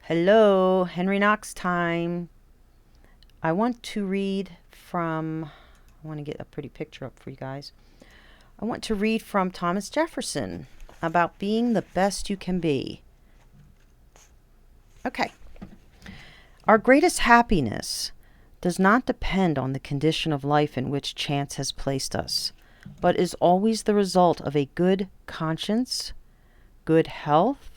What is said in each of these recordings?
Hello, Henry Knox time. I want to read from, I want to get a pretty picture up for you guys. I want to read from Thomas Jefferson about being the best you can be. Okay. Our greatest happiness does not depend on the condition of life in which chance has placed us, but is always the result of a good conscience, good health,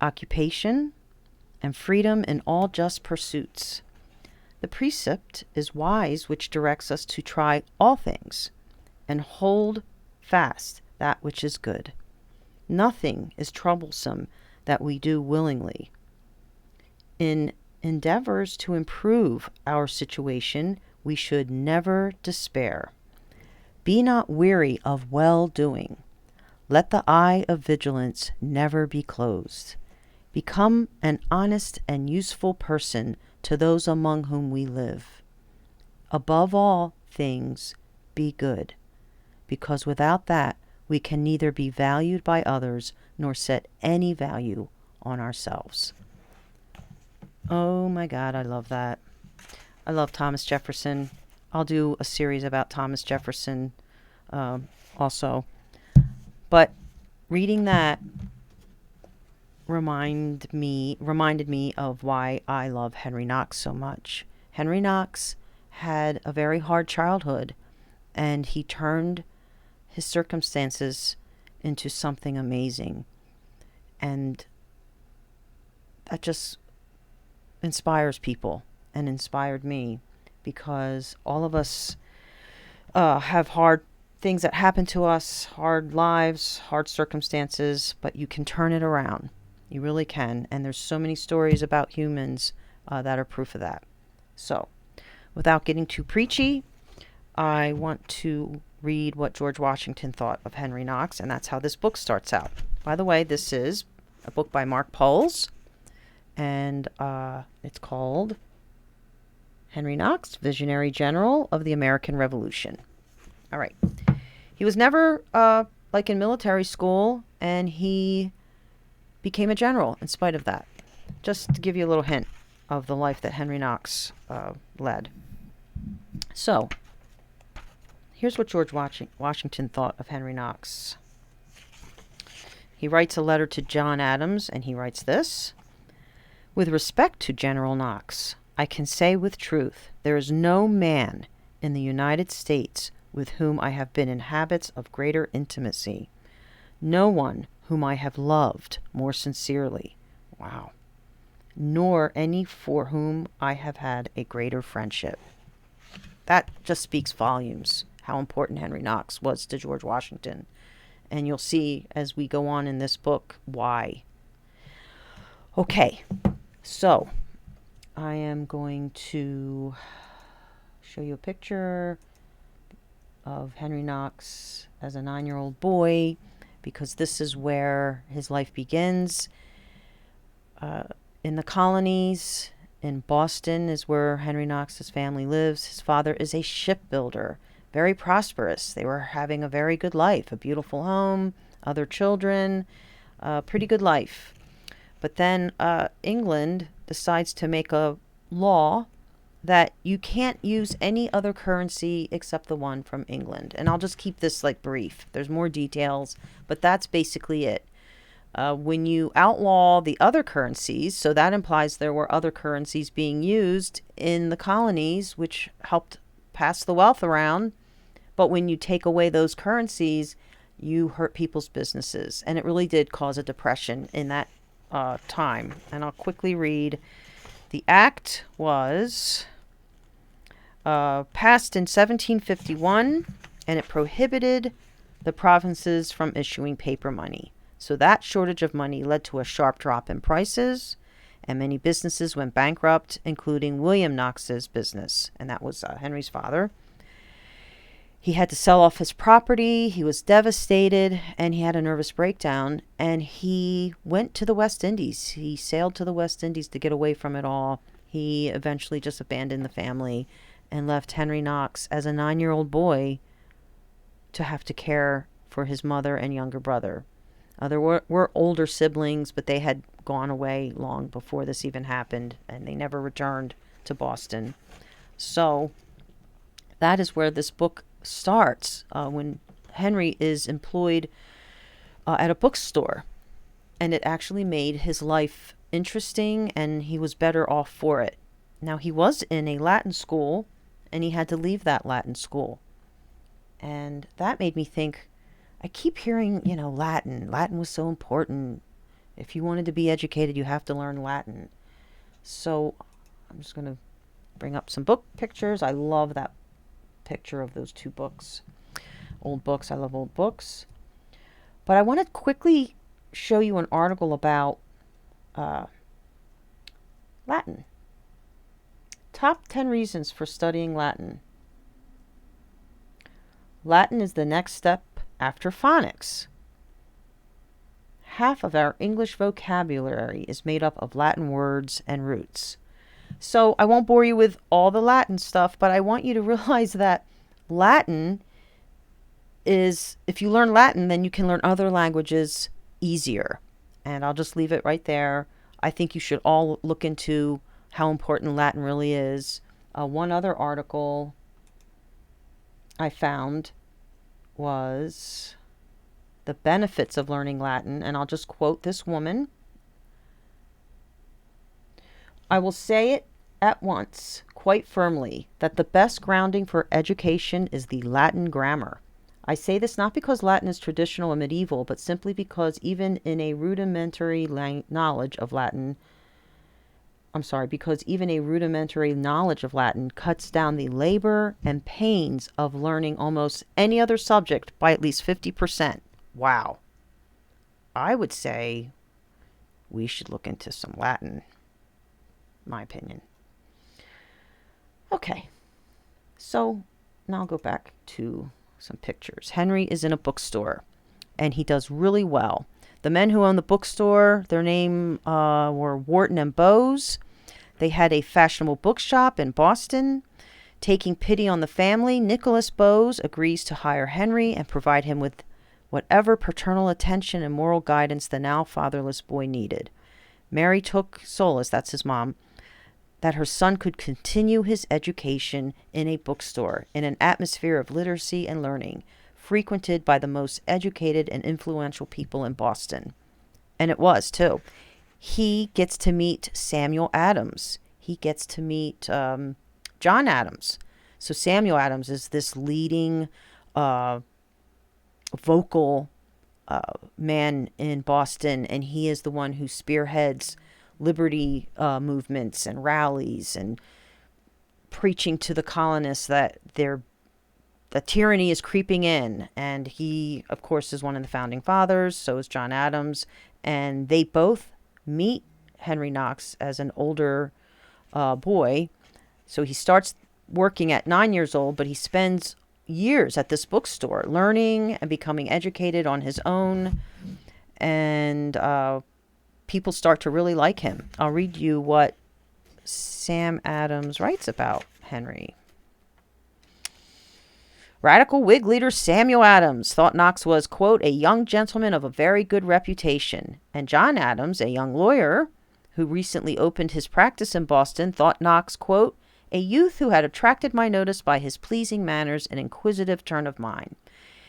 occupation, and freedom in all just pursuits. The precept is wise which directs us to try all things and hold fast that which is good. Nothing is troublesome that we do willingly. In endeavors to improve our situation, we should never despair. Be not weary of well-doing. Let the eye of vigilance never be closed. Become an honest and useful person to those among whom we live. Above all things, be good, because without that we can neither be valued by others nor set any value on ourselves. Oh my God, I love that. I love Thomas Jefferson. I'll do a series about Thomas Jefferson also. But reading that reminded me of why I love Henry Knox so much. Henry Knox had a very hard childhood, and he turned his circumstances into something amazing. And that just inspires people and inspired me, because all of us have hard things that happen to us, hard lives, hard circumstances, but you can turn it around. You really can. And there's so many stories about humans that are proof of that. So, without getting too preachy, I want to read what George Washington thought of Henry Knox, and that's how this book starts out. By the way, this is a book by Mark Poles, and it's called Henry Knox, Visionary General of the American Revolution. All right. He was never like in military school, and he became a general in spite of that. Just to give you a little hint of the life that Henry Knox led. So, here's what George Washington thought of Henry Knox. He writes a letter to John Adams, and he writes this: "With respect to General Knox, I can say with truth, there is no man in the United States with whom I have been in habits of greater intimacy. No one whom I have loved more sincerely." Wow. "Nor any for whom I have had a greater friendship." That just speaks volumes, how important Henry Knox was to George Washington. And you'll see as we go on in this book why. Okay, so I am going to show you a picture of Henry Knox as a 9-year-old boy, because this is where his life begins. In the colonies, in Boston is where Henry Knox's family lives. His father is a shipbuilder, very prosperous. They were having a very good life, a beautiful home, other children, pretty good life. But then England decides to make a law that you can't use any other currency except the one from England. And I'll just keep this like brief. There's more details, but that's basically it. When you outlaw the other currencies, so that implies there were other currencies being used in the colonies, which helped pass the wealth around. But when you take away those currencies, you hurt people's businesses. And it really did cause a depression in that time. And I'll quickly read. The act was passed in 1751, and it prohibited the provinces from issuing paper money. So that shortage of money led to a sharp drop in prices, and many businesses went bankrupt, including William Knox's business, and that was Henry's father. He had to sell off his property. He was devastated, and he had a nervous breakdown, and he went to the West Indies. He sailed to the West Indies to get away from it all. He eventually just abandoned the family and left Henry Knox as a 9-year-old boy to have to care for his mother and younger brother. There were older siblings, but they had gone away long before this even happened, and they never returned to Boston. So that is where this book starts, when Henry is employed at a bookstore, and it actually made his life interesting, and he was better off for it. Now, he was in a Latin school, and he had to leave that Latin school. And that made me think, I keep hearing, Latin. Latin was so important. If you wanted to be educated, you have to learn Latin. So I'm just going to bring up some book pictures. I love that picture of those two books. Old books. I love old books. But I want to quickly show you an article about Latin. Top 10 reasons for studying Latin. Latin is the next step after phonics. Half of our English vocabulary is made up of Latin words and roots. So I won't bore you with all the Latin stuff, but I want you to realize that Latin is, if you learn Latin, then you can learn other languages easier. And I'll just leave it right there. I think you should all look into how important Latin really is. One other article I found was the benefits of learning Latin, and I'll just quote this woman. I will say it at once, quite firmly, that the best grounding for education is the Latin grammar. I say this not because Latin is traditional and medieval, but simply because even in a rudimentary knowledge of Latin cuts down the labor and pains of learning almost any other subject by at least 50%. Wow. I would say we should look into some Latin, my opinion. Okay, so now I'll go back to some pictures. Henry is in a bookstore, and he does really well. The men who own the bookstore, their name were Wharton and Bowes. They had a fashionable bookshop in Boston. Taking pity on the family, Nicholas Bowes agrees to hire Henry and provide him with whatever paternal attention and moral guidance the now fatherless boy needed. Mary took solace, that's his mom, that her son could continue his education in a bookstore in an atmosphere of literacy and learning, frequented by the most educated and influential people in Boston. And it was, too. He gets to meet Samuel Adams. He gets to meet John Adams. So Samuel Adams is this leading vocal man in Boston, and he is the one who spearheads liberty movements and rallies and preaching to the colonists that the tyranny is creeping in. And he, of course, is one of the founding fathers. So is John Adams. And they both meet Henry Knox as an older boy. So he starts working at 9 years old, but he spends years at this bookstore learning and becoming educated on his own. And people start to really like him. I'll read you what Sam Adams writes about Henry. Radical Whig leader Samuel Adams thought Knox was, quote, a young gentleman of a very good reputation. And John Adams, a young lawyer who recently opened his practice in Boston, thought Knox, quote, a youth who had attracted my notice by his pleasing manners and inquisitive turn of mind.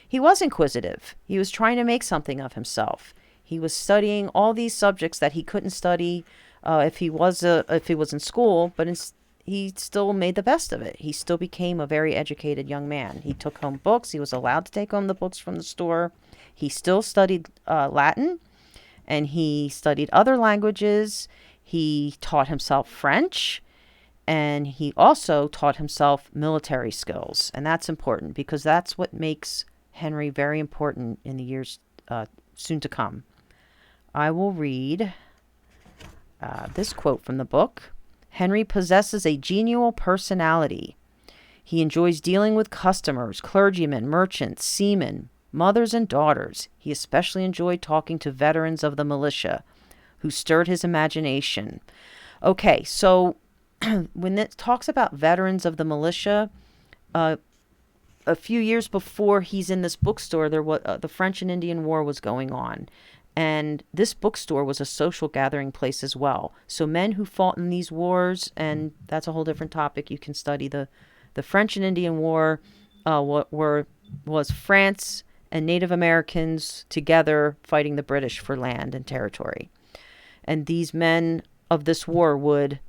He was inquisitive. He was trying to make something of himself. He was studying all these subjects that he couldn't study if he was in school, but he still made the best of it. He still became a very educated young man. He took home books. He was allowed to take home the books from the store. He still studied Latin, and he studied other languages. He taught himself French, and he also taught himself military skills. And that's important because that's what makes Henry very important in the years soon to come. I will read this quote from the book. Henry possesses a genial personality. He enjoys dealing with customers, clergymen, merchants, seamen, mothers, and daughters. He especially enjoyed talking to veterans of the militia who stirred his imagination. Okay, so when it talks about veterans of the militia, a few years before he's in this bookstore, the French and Indian War was going on. And this bookstore was a social gathering place as well. So men who fought in these wars, and that's a whole different topic. You can study the French and Indian War. Was France and Native Americans together fighting the British for land and territory. And these men of this war would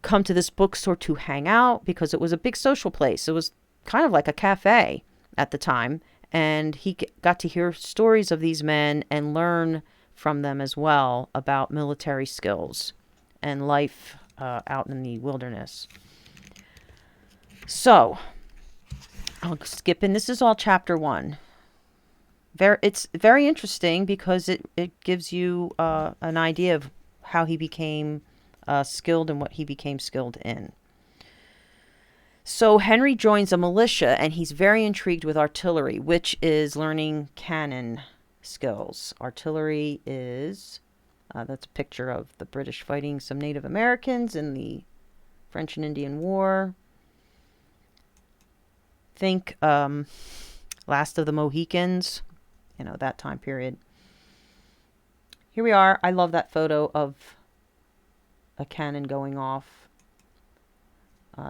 come to this bookstore to hang out because it was a big social place. It was kind of like a cafe at the time. And he got to hear stories of these men and learn from them as well about military skills and life out in the wilderness. So, I'll skip in. This is all chapter 1. It's very interesting because it gives you an idea of how he became skilled and what he became skilled in. So Henry joins a militia, and he's very intrigued with artillery, which is learning cannon skills. Artillery is, that's a picture of the British fighting some Native Americans in the French and Indian War. Think Last of the Mohicans, that time period. Here we are. I love that photo of a cannon going off.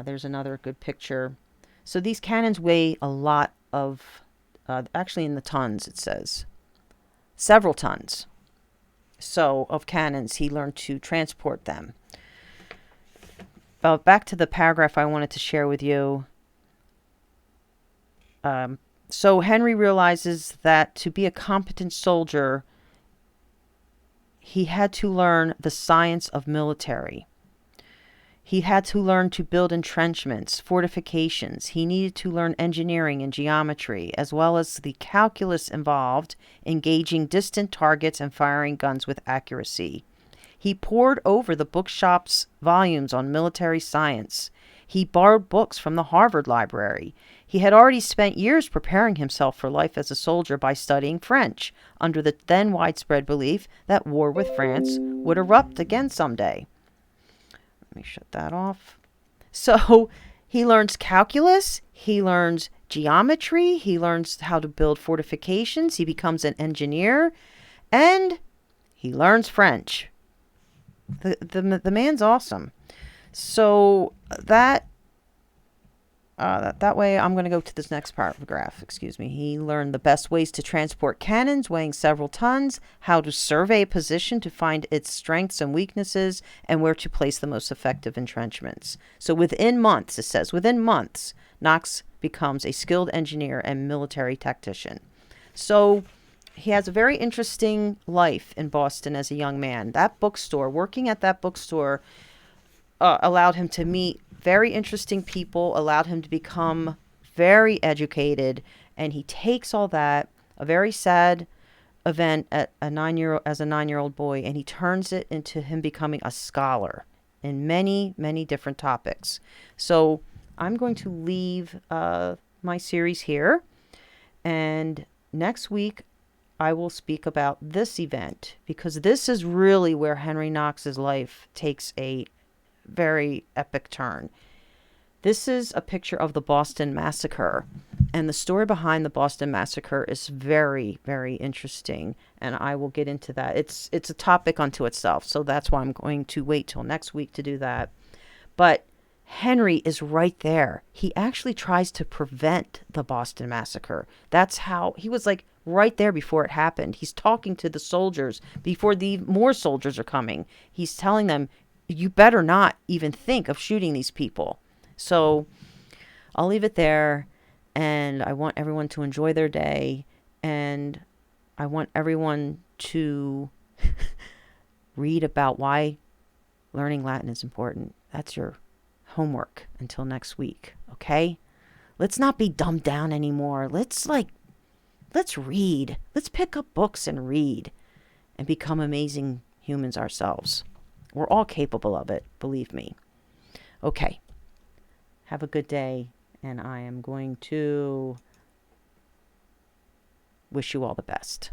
There's another good picture. So these cannons weigh a lot of, actually in the tons it says, several tons. So of cannons, he learned to transport them. But back to the paragraph I wanted to share with you. So Henry realizes that to be a competent soldier, he had to learn the science of military. He had to learn to build entrenchments, fortifications. He needed to learn engineering and geometry, as well as the calculus involved in gauging distant targets and firing guns with accuracy. He pored over the bookshop's volumes on military science. He borrowed books from the Harvard Library. He had already spent years preparing himself for life as a soldier by studying French, under the then widespread belief that war with France would erupt again someday. Let me shut that off. So he learns calculus, he learns geometry, he learns how to build fortifications, he becomes an engineer, and he learns French. The man's awesome. So that way I'm going to go to this next paragraph. Excuse me. He learned the best ways to transport cannons weighing several tons, how to survey a position to find its strengths and weaknesses, and where to place the most effective entrenchments. So within months, it says, within months, Knox becomes a skilled engineer and military tactician. So he has a very interesting life in Boston as a young man. That bookstore, working at that bookstore, allowed him to meet very interesting people, allowed him to become very educated, and he takes all that, a very sad event at as a 9-year-old boy, and he turns it into him becoming a scholar in many, many different topics. So I'm going to leave my series here, and next week I will speak about this event, because this is really where Henry Knox's life takes a very epic turn. This is a picture of the Boston Massacre, and the story behind the Boston Massacre is very, very interesting, and I will get into that. It's a topic unto itself, so that's why I'm going to wait till next week to do that. But Henry is right there. He actually tries to prevent the Boston Massacre. That's how he was, like, right there before it happened. He's talking to the soldiers before more soldiers are coming. He's telling them, you better not even think of shooting these people. So I'll leave it there, and I want everyone to enjoy their day, and I want everyone to read about why learning Latin is important. That's your homework until next week, okay? Let's not be dumbed down anymore. Let's read. Let's pick up books and read and become amazing humans ourselves. We're all capable of it, believe me. Okay. Have a good day, and I am going to wish you all the best.